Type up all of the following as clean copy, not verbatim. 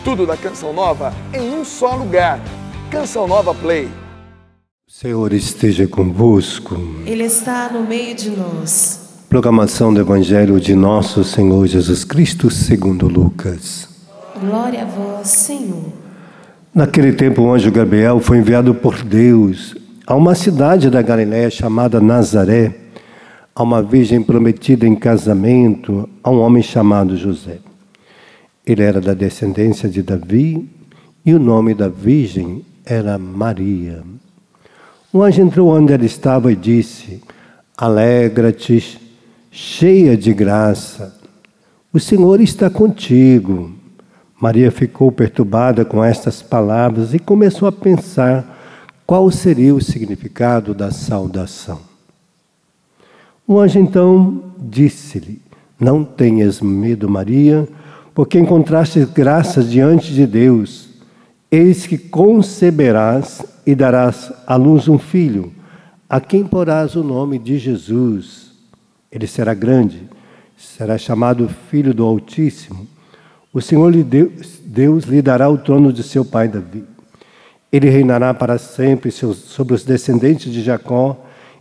Tudo da Canção Nova em um só lugar. Canção Nova Play. O Senhor esteja convosco. Ele está no meio de nós. Proclamação do Evangelho de nosso Senhor Jesus Cristo segundo Lucas. Glória a vós, Senhor. Naquele tempo o anjo Gabriel foi enviado por Deus a uma cidade da Galiléia chamada Nazaré, a uma virgem prometida em casamento a um homem chamado José. Ele era da descendência de Davi e o nome da virgem era Maria. O anjo entrou onde ela estava e disse: Alegra-te, cheia de graça, o Senhor está contigo. Maria ficou perturbada com estas palavras e começou a pensar qual seria o significado da saudação. O anjo então disse-lhe: Não tenhas medo, Maria, porque encontraste graça diante de Deus. Eis que conceberás e darás à luz um filho, a quem porás o nome de Jesus. Ele será grande, será chamado Filho do Altíssimo. O Senhor Deus lhe dará o trono de seu pai Davi. Ele reinará para sempre sobre os descendentes de Jacó,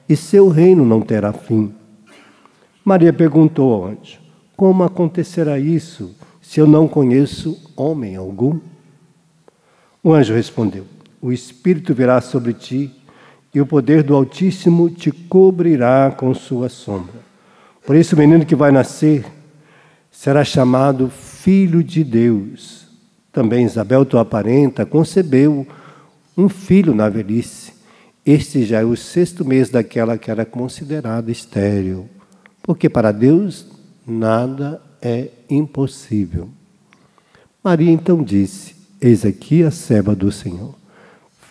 e seu reino não terá fim. Maria perguntou ao anjo: Como acontecerá isso, se eu não conheço homem algum? O anjo respondeu: O Espírito virá sobre ti, e o poder do Altíssimo te cobrirá com sua sombra. Por isso o menino que vai nascer será chamado Filho de Deus. Também Isabel, tua parenta, concebeu um filho na velhice. Este já é o 6º mês daquela que era considerada estéril, porque para Deus nada é impossível. Maria então disse: Eis aqui a serva do Senhor.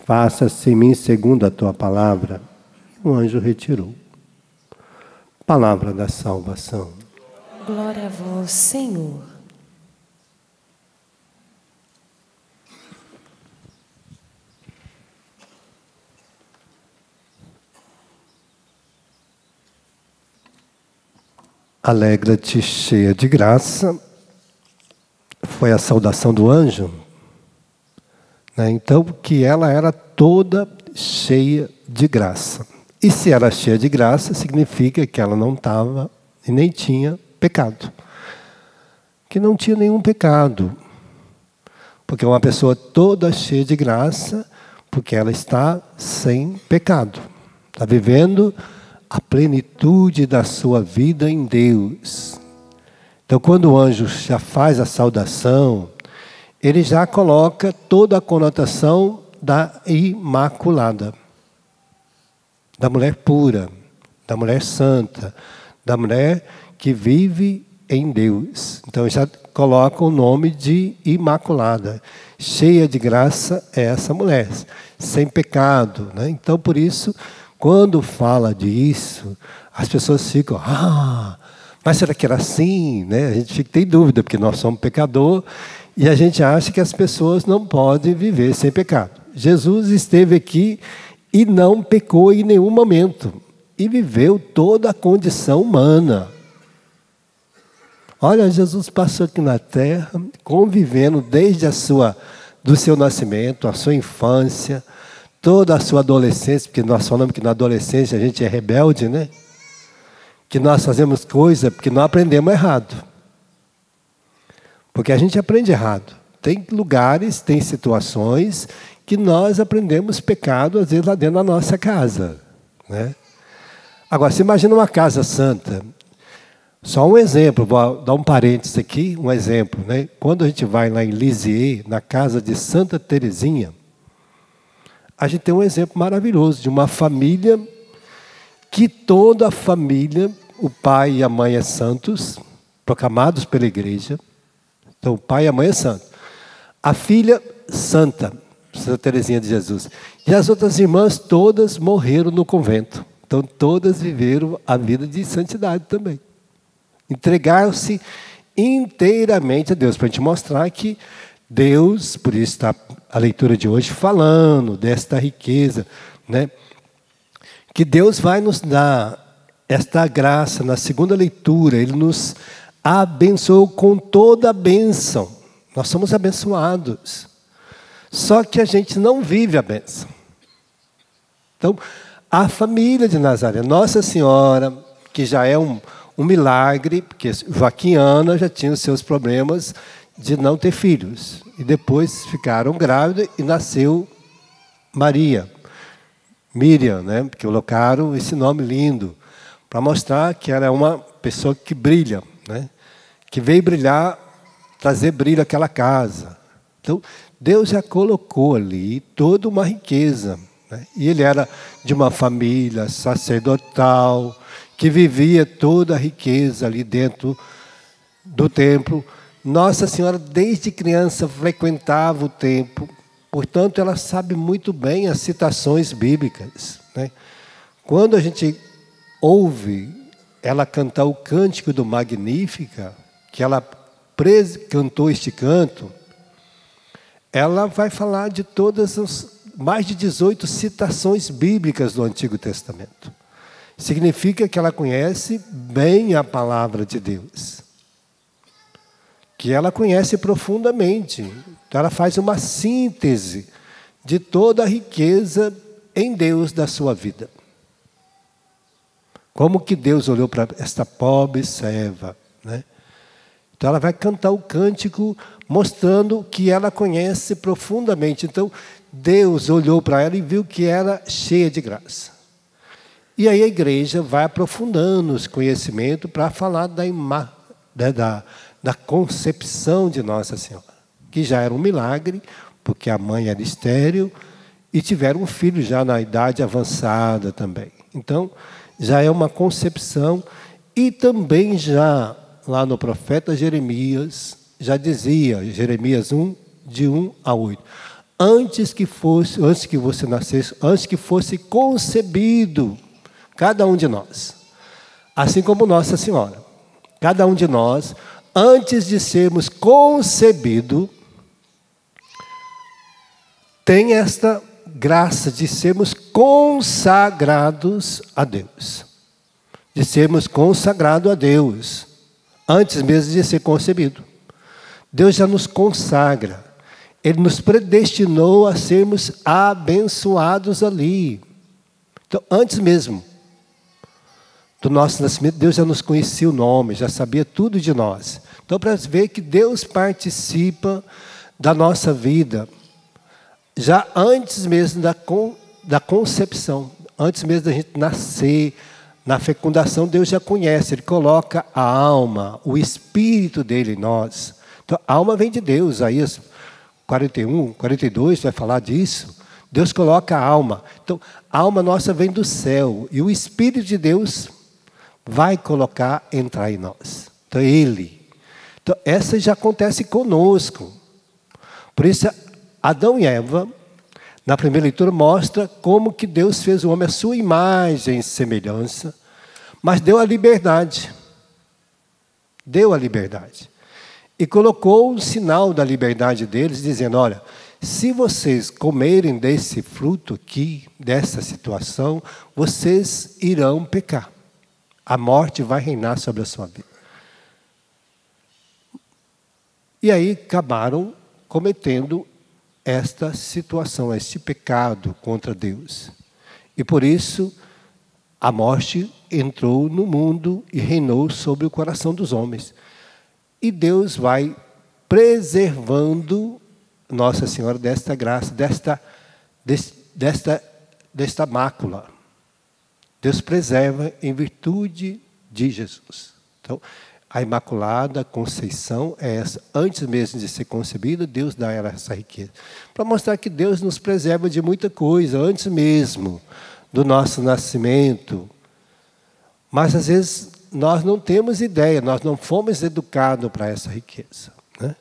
Faça-se em mim segundo a tua palavra. O anjo retirou. Palavra da salvação. Glória a vós, Senhor. Alegra-te, cheia de graça. Foi a saudação do anjo, né? Então, que ela era toda cheia de graça. E se era cheia de graça, significa que ela não estava e nem tinha pecado. Que não tinha nenhum pecado. Porque uma pessoa toda cheia de graça, porque ela está sem pecado. Está vivendo a plenitude da sua vida em Deus. Então, quando o anjo já faz a saudação, ele já coloca toda a conotação da imaculada, da mulher pura, da mulher santa, da mulher que vive em Deus. Então, já coloca o nome de imaculada. Cheia de graça é essa mulher, sem pecado, né? Então, por isso, quando fala disso, as pessoas ficam: mas será que era assim? Né? A gente tem dúvida, porque nós somos pecadores e a gente acha que as pessoas não podem viver sem pecado. Jesus esteve aqui e não pecou em nenhum momento. E viveu toda a condição humana. Olha, Jesus passou aqui na terra, convivendo desde do seu nascimento, a sua infância, toda a sua adolescência, porque nós falamos que na adolescência a gente é rebelde, né? Que nós fazemos coisa porque não aprendemos errado. Porque a gente aprende errado. Tem lugares, tem situações que nós aprendemos pecado, às vezes, lá dentro da nossa casa, né? Agora, você imagina uma casa santa. Só um exemplo, vou dar um parênteses aqui, um exemplo, né? Quando a gente vai lá em Lisieux, na casa de Santa Teresinha, a gente tem um exemplo maravilhoso de uma família que toda a família, o pai e a mãe é santos, proclamados pela igreja. Então, o pai e a mãe é santo. A filha, santa, Santa Teresinha de Jesus. E as outras irmãs todas morreram no convento. Então, todas viveram a vida de santidade também. Entregaram-se inteiramente a Deus, para a gente mostrar que Deus, por isso está a leitura de hoje falando desta riqueza, né? Que Deus vai nos dar esta graça na segunda leitura. Ele nos abençoou com toda a bênção, Nós somos abençoados. Só que a gente não vive a bênção. Então, a família de Nazaré, Nossa Senhora, que já é um milagre, porque Joaquim e Ana já tinham seus problemas de não ter filhos. E depois ficaram grávidas e nasceu Maria, Miriam, né? Porque colocaram esse nome lindo, para mostrar que ela é uma pessoa que brilha, né? Que veio brilhar, trazer brilho àquela casa. Então, Deus já colocou ali toda uma riqueza, né? E ele era de uma família sacerdotal, que vivia toda a riqueza ali dentro do templo. Nossa Senhora, desde criança, frequentava o templo. Portanto, ela sabe muito bem as citações bíblicas, né? Quando a gente ouve ela cantar o cântico do Magnífica, que ela cantou este canto, ela vai falar de todas as mais de 18 citações bíblicas do Antigo Testamento. Significa que ela conhece bem a palavra de Deus, que ela conhece profundamente. Então ela faz uma síntese de toda a riqueza em Deus da sua vida. Como que Deus olhou para esta pobre serva, né? Então ela vai cantar o cântico mostrando que ela conhece profundamente. Então Deus olhou para ela e viu que era cheia de graça. E aí a igreja vai aprofundando os conhecimentos para falar da concepção de Nossa Senhora, que já era um milagre, porque a mãe era estéril e tiveram um filho já na idade avançada também. Então, já é uma concepção. E também já lá no profeta Jeremias, já dizia, Jeremias 1, de 1 a 8, antes que você nascesse, antes que fosse concebido, cada um de nós, assim como Nossa Senhora, cada um de nós, antes de sermos concebidos, tem esta graça de sermos consagrados a Deus. De sermos consagrados a Deus, antes mesmo de ser concebido. Deus já nos consagra. Ele nos predestinou a sermos abençoados ali. Então, antes mesmo do nosso nascimento, Deus já nos conhecia o nome, já sabia tudo de nós. Então, para ver que Deus participa da nossa vida, já antes mesmo da concepção, antes mesmo da gente nascer, na fecundação, Deus já conhece, Ele coloca a alma, o Espírito dele em nós. Então, a alma vem de Deus, Isaías 41, 42 vai falar disso. Deus coloca a alma. Então, a alma nossa vem do céu, e o Espírito de Deus vai entrar em nós. Então, Ele. Então, essa já acontece conosco. Por isso, Adão e Eva, na primeira leitura, mostra como que Deus fez o homem à sua imagem e semelhança, mas deu a liberdade. Deu a liberdade. E colocou o sinal da liberdade deles, dizendo, olha, se vocês comerem desse fruto aqui, dessa situação, vocês irão pecar. A morte vai reinar sobre a sua vida. E aí acabaram cometendo esta situação, este pecado contra Deus. E por isso a morte entrou no mundo e reinou sobre o coração dos homens. E Deus vai preservando Nossa Senhora desta graça, desta mácula. Deus preserva em virtude de Jesus. Então, a Imaculada Conceição é essa. Antes mesmo de ser concebida, Deus dá a ela essa riqueza. Para mostrar que Deus nos preserva de muita coisa, antes mesmo do nosso nascimento. Mas, às vezes, nós não temos ideia, nós não fomos educados para essa riqueza, né?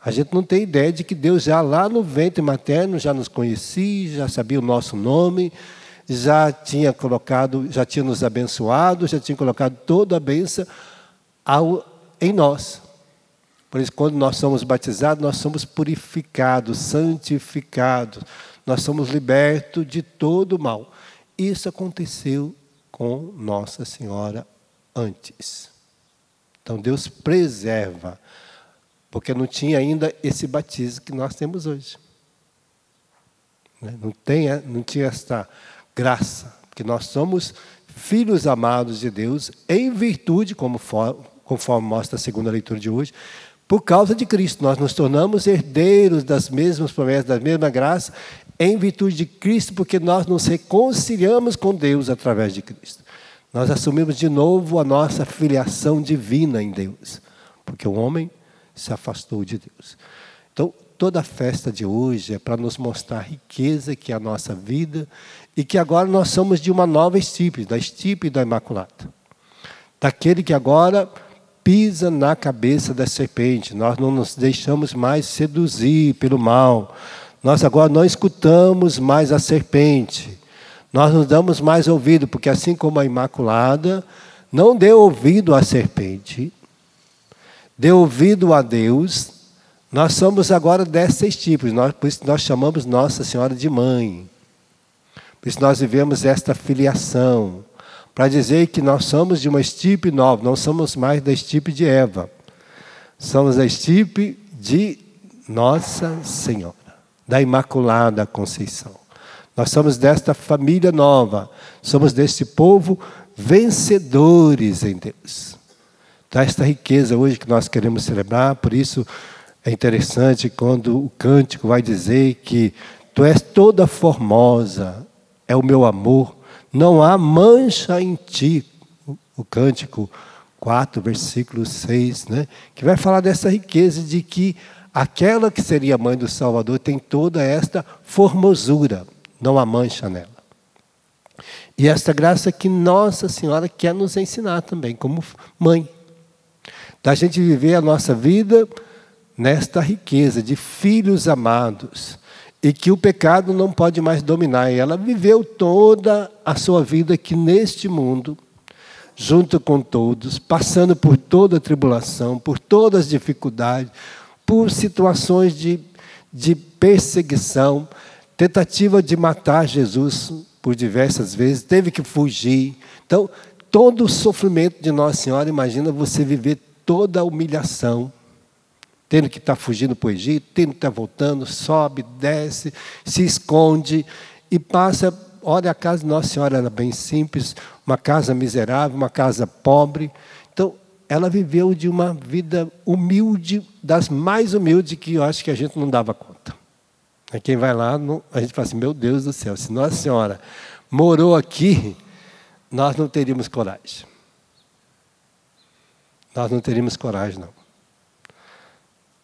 A gente não tem ideia de que Deus já lá no ventre materno já nos conhecia, já sabia o nosso nome, já tinha nos abençoado, já tinha colocado toda a bênção em nós. Por isso, quando nós somos batizados, nós somos purificados, santificados, nós somos libertos de todo o mal. Isso aconteceu com Nossa Senhora antes. Então, Deus preserva porque não tinha ainda esse batismo que nós temos hoje. Não tinha esta graça, porque nós somos filhos amados de Deus em virtude, conforme mostra a segunda leitura de hoje, por causa de Cristo. Nós nos tornamos herdeiros das mesmas promessas, da mesma graça, em virtude de Cristo, porque nós nos reconciliamos com Deus através de Cristo. Nós assumimos de novo a nossa filiação divina em Deus, porque o homem se afastou de Deus. Então, toda a festa de hoje é para nos mostrar a riqueza que é a nossa vida e que agora nós somos de uma nova estirpe, da estirpe da Imaculada. Daquele que agora pisa na cabeça da serpente. Nós não nos deixamos mais seduzir pelo mal. Nós agora não escutamos mais a serpente. Nós não damos mais ouvido, porque assim como a Imaculada não deu ouvido à serpente, deu ouvido a Deus, nós somos agora desses tipos. Por isso nós chamamos Nossa Senhora de Mãe. Por isso nós vivemos esta filiação, para dizer que nós somos de uma estirpe nova, não somos mais da estirpe de Eva. Somos da estirpe de Nossa Senhora, da Imaculada Conceição. Nós somos desta família nova, somos deste povo vencedores em Deus. Então, esta riqueza hoje que nós queremos celebrar, por isso é interessante quando o cântico vai dizer que tu és toda formosa, é o meu amor, não há mancha em ti. O cântico 4, versículo 6, né? Que vai falar dessa riqueza de que aquela que seria a mãe do Salvador tem toda esta formosura, não há mancha nela. E esta graça que Nossa Senhora quer nos ensinar também, como mãe. Da gente viver a nossa vida nesta riqueza de filhos amados, e que o pecado não pode mais dominar. E ela viveu toda a sua vida aqui neste mundo, junto com todos, passando por toda a tribulação, por todas as dificuldades, por situações de perseguição, tentativa de matar Jesus por diversas vezes, teve que fugir. Então, todo o sofrimento de Nossa Senhora, imagina você viver toda a humilhação, tendo que estar fugindo para o Egito, tendo que estar voltando, sobe, desce, se esconde e passa. Olha, a casa de Nossa Senhora era bem simples, uma casa miserável, uma casa pobre. Então, ela viveu de uma vida humilde, das mais humildes que eu acho que a gente não dava conta. Quem vai lá, a gente fala assim, meu Deus do céu, se Nossa Senhora morou aqui, nós não teríamos coragem. Nós não teríamos coragem, não.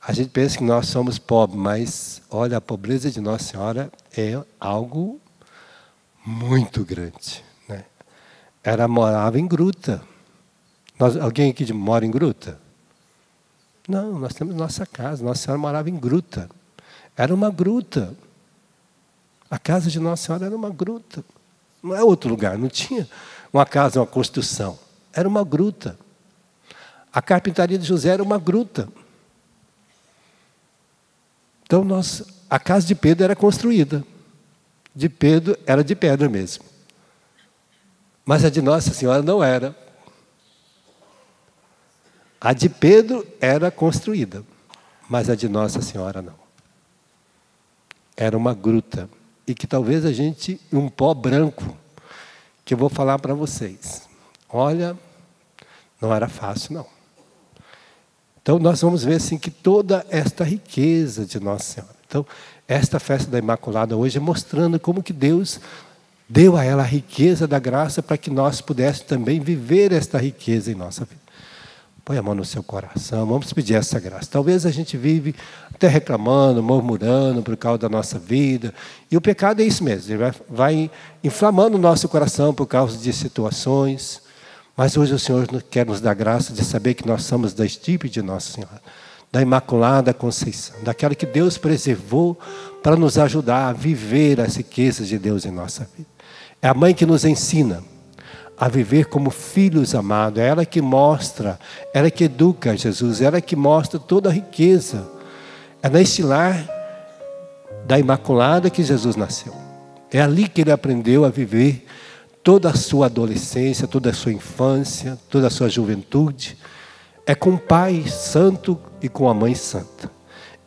A gente pensa que nós somos pobres, mas, olha, a pobreza de Nossa Senhora é algo muito grande, né? Ela morava em gruta. Alguém aqui mora em gruta? Não, nós temos nossa casa. Nossa Senhora morava em gruta. Era uma gruta. A casa de Nossa Senhora era uma gruta. Não é outro lugar, não tinha uma casa, uma construção. Era uma gruta. A carpintaria de José era uma gruta. Então, a casa de Pedro era construída. De Pedro era de pedra mesmo. Mas a de Nossa Senhora não era. A de Pedro era construída, mas a de Nossa Senhora não. Era uma gruta. E que talvez um pó branco, que eu vou falar para vocês. Olha, não era fácil, não. Então, nós vamos ver assim, que toda esta riqueza de Nossa Senhora. Então, esta festa da Imaculada hoje é mostrando como que Deus deu a ela a riqueza da graça para que nós pudéssemos também viver esta riqueza em nossa vida. Põe a mão no seu coração, vamos pedir essa graça. Talvez a gente vive até reclamando, murmurando por causa da nossa vida. E o pecado é isso mesmo, ele vai inflamando o nosso coração por causa de situações. Mas hoje o Senhor quer nos dar graça de saber que nós somos da estirpe de Nossa Senhora, da Imaculada Conceição, daquela que Deus preservou para nos ajudar a viver as riquezas de Deus em nossa vida. É a mãe que nos ensina a viver como filhos amados, é ela que mostra, ela que educa Jesus, ela que mostra toda a riqueza. É neste lar da Imaculada que Jesus nasceu. É ali que ele aprendeu a viver toda a sua adolescência, toda a sua infância, toda a sua juventude. é com o Pai Santo e com a Mãe Santa.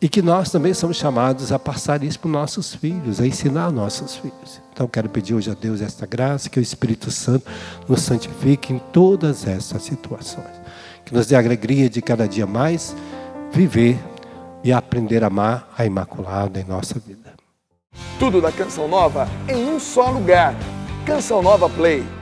E que nós também somos chamados a passar isso para os nossos filhos, a ensinar nossos filhos. Então quero pedir hoje a Deus esta graça, que o Espírito Santo nos santifique em todas essas situações. Que nos dê a alegria de cada dia mais viver e aprender a amar a Imaculada em nossa vida. Tudo da Canção Nova em um só lugar. Canção Nova Play.